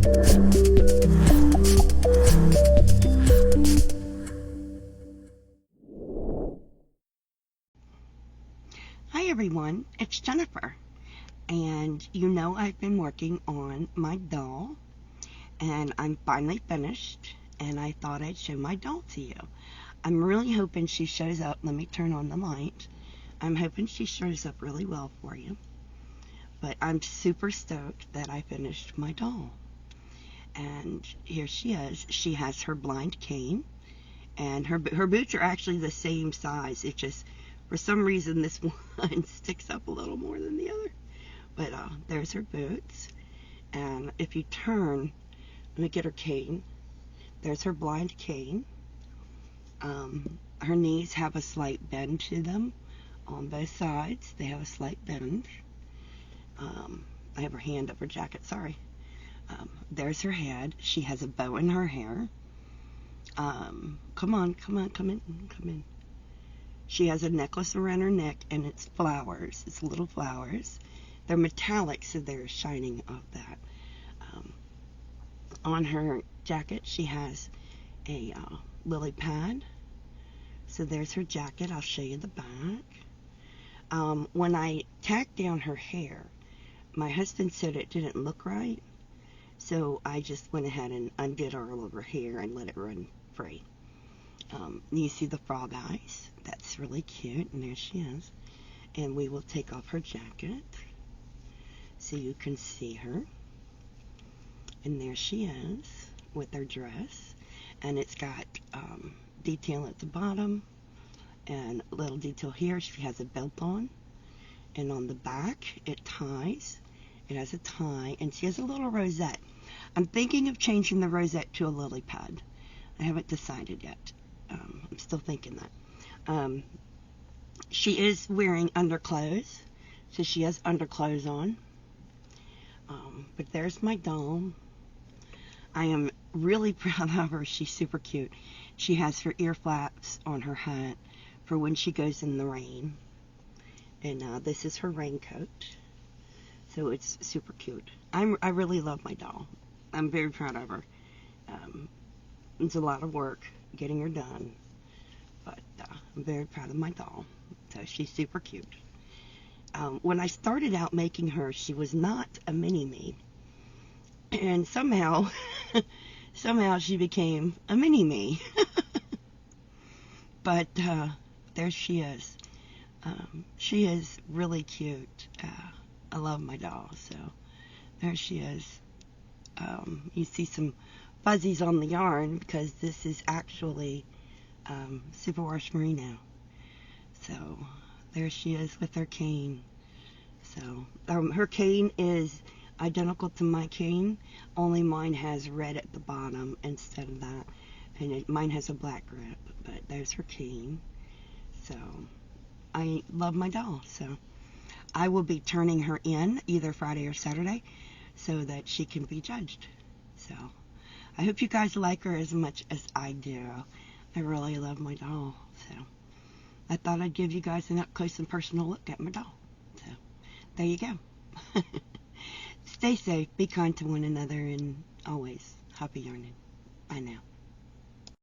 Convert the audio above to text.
Hi everyone, it's Jennifer, and you know I've been working on my doll, and I'm finally finished, and I thought I'd show my doll to you. I'm really hoping she shows up. Let me turn on the light. I'm hoping she shows up really well for you, but I'm super stoked that I finished my doll. And here she is. She has her blind cane, and her boots are actually the same size. It just, for some reason, this one sticks up a little more than the other. But there's her boots. And if you turn, let me get her cane. There's her blind cane. Her knees have a slight bend to them on both sides. They have a slight bend. I have her hand up her jacket, sorry. There's her head. She has a bow in her hair. Come in. She has a necklace around her neck, and it's flowers. It's little flowers. They're metallic, so they're shining off that. On her jacket, she has a lily pad. So there's her jacket. I'll show you the back. When I tacked down her hair, my husband said it didn't look right, so I just went ahead and undid all of her hair and let it run free. You see the frog eyes. That's really cute, and there she is. And we will take off her jacket so you can see her. And there she is with her dress, and it's got detail at the bottom and a little detail here. She has a belt on, and on the back it ties. It has a tie, and she has a little rosette. I'm thinking of changing the rosette to a lily pad. I haven't decided yet. I'm still thinking that. She is wearing underclothes, so she has underclothes on. But there's my doll. I am really proud of her. She's super cute. She has her ear flaps on her hat for when she goes in the rain. And this is her raincoat. So it's super cute. I really love my doll. I'm very proud of her. It's a lot of work getting her done, but I'm very proud of my doll. So she's super cute. When I started out making her, she was not a mini-me, and somehow she became a mini-me. But there she is. She is really cute. I love my doll. So there she is. You see some fuzzies on the yarn because this is actually superwash merino. So there she is with her cane. So her cane is identical to my cane, only mine has red at the bottom instead of that, and mine has a black grip. But there's her cane. So I love my doll. So I will be turning her in either Friday or Saturday so that she can be judged. So I hope you guys like her as much as I do. I really love my doll. So I thought I'd give you guys an up close and personal look at my doll. So there you go. Stay safe, be kind to one another, and always happy yarning. Bye now.